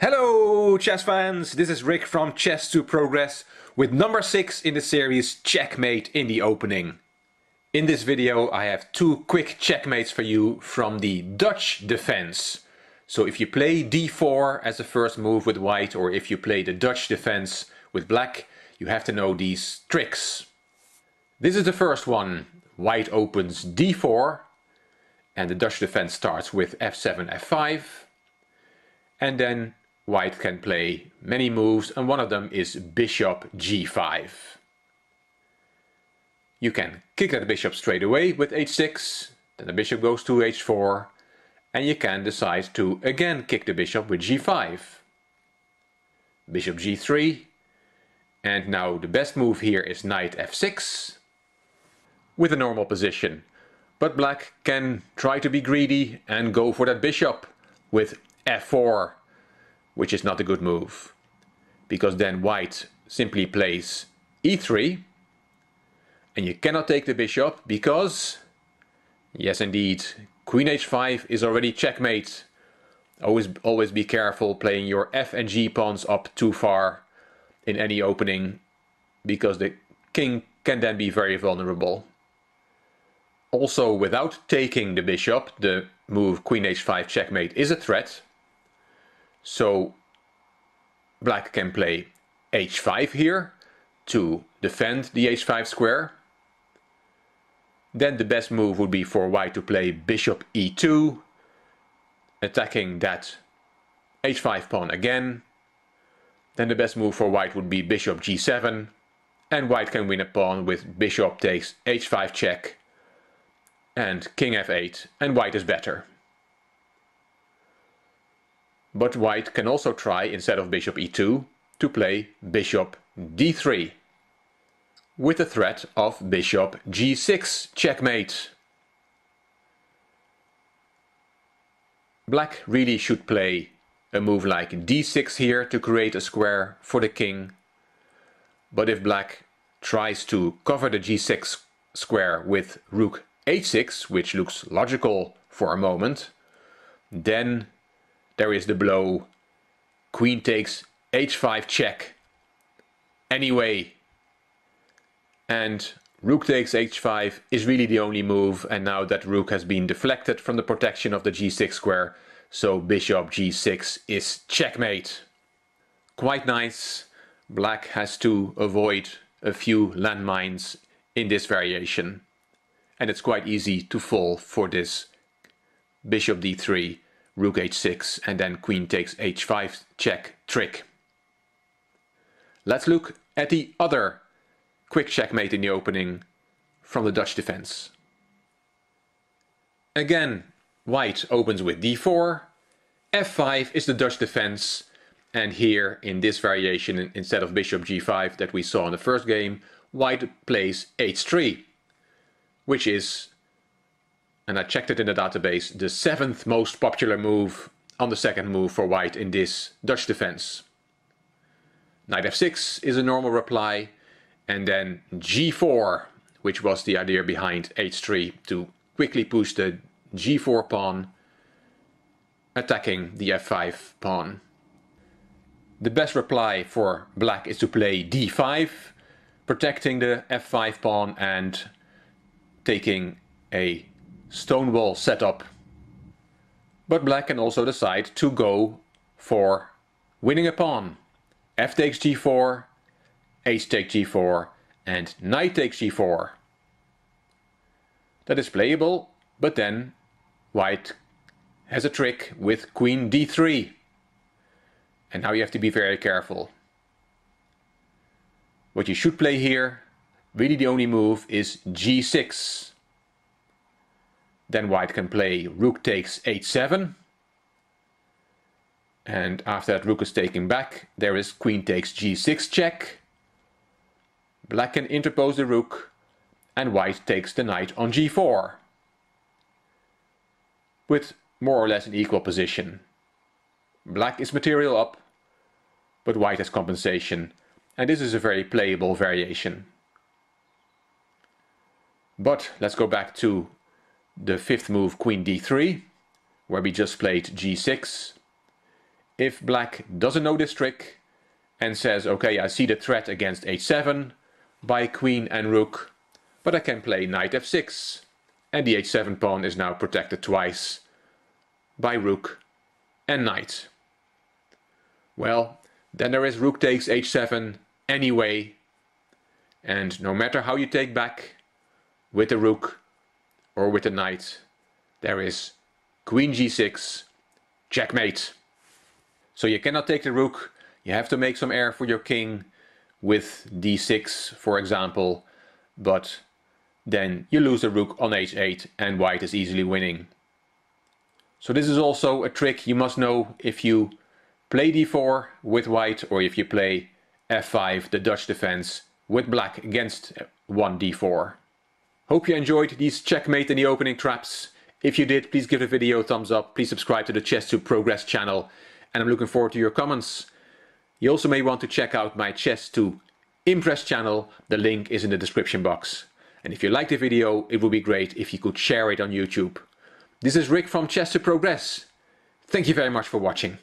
Hello chess fans, this is Rick from Chess to Progress with number 6 in the series Checkmate in the opening. In this video I have two quick checkmates for you from the Dutch defense. So if you play d4 as the first move with white, or if you play the Dutch defense with black, you have to know these tricks. This is the first one. White opens d4 and the Dutch defense starts with f7, f5. And then white can play many moves, and one of them is bishop g5. You can kick that bishop straight away with h6, then the bishop goes to h4, and you can decide to again kick the bishop with g5. Bishop g3, and now the best move here is knight f6 with a normal position. But black can try to be greedy and go for that bishop with f4, which is not a good move, because then white simply plays e3, and you cannot take the bishop because, yes indeed, queen h5 is already checkmate. Always be careful playing your f and g pawns up too far in any opening, because the king can then be very vulnerable. Also, without taking the bishop, the move queen h5 checkmate is a threat. So black can play h5 here to defend the h5 square. Then the best move would be for white to play bishop e2, attacking that h5 pawn again. Then the best move for white would be bishop g7, and white can win a pawn with bishop takes h5 check and king f8, and white is better. But white can also try, instead of bishop e2, to play bishop d3, with the threat of bishop g6 checkmate. Black really should play a move like d6 here to create a square for the king. But if black tries to cover the g6 square with rook h6, which looks logical for a moment, then there is the blow queen takes h5 check anyway. And rook takes h5 is really the only move, and now that rook has been deflected from the protection of the g6 square, so bishop g6 is checkmate. Quite nice. Black has to avoid a few landmines in this variation, and it's quite easy to fall for this bishop d3, rook h6, and then queen takes h5 check trick. Let's look at the other quick checkmate in the opening from the Dutch defense. Again, white opens with d4, f5 is the Dutch defense, and here in this variation, instead of bishop g5 that we saw in the first game, white plays h3, which is, and I checked it in the database, the 7th most popular move on the second move for white in this Dutch defense. Knight f6 is a normal reply, and then g4, which was the idea behind h3, to quickly push the g4 pawn, attacking the f5 pawn. The best reply for black is to play d5, protecting the f5 pawn and taking a stonewall setup. But black can also decide to go for winning a pawn. F takes g4, h takes g4, and knight takes g4. That is playable, but then white has a trick with queen d3. And now you have to be very careful. What you should play here, really the only move, is g6. Then white can play rook takes h7. And after that rook is taken back, there is queen takes g6 check. Black can interpose the rook, and white takes the knight on g4, with more or less an equal position. Black is material up, but white has compensation, and this is a very playable variation. But let's go back to the 5th move, queen d3, where we just played g6. if black doesn't know this trick and says, okay, I see the threat against h7 by queen and rook, but I can play knight f6, and the h7 pawn is now protected twice by rook and knight. Well, then there is rook takes h7 anyway, and no matter how you take back with the rook or with the knight, there is queen g6, checkmate. So you cannot take the rook, you have to make some air for your king with d6, for example, but then you lose the rook on h8 and white is easily winning. So this is also a trick you must know if you play d4 with white, or if you play f5, the Dutch defense, with black against 1d4. Hope you enjoyed these checkmate and the opening traps. If you did, please give the video a thumbs up, please subscribe to the Chess to Progress channel, and I'm looking forward to your comments. You also may want to check out my Chess to Impress channel, the link is in the description box. And if you liked the video, it would be great if you could share it on YouTube. This is Rick from Chess to Progress. Thank you very much for watching.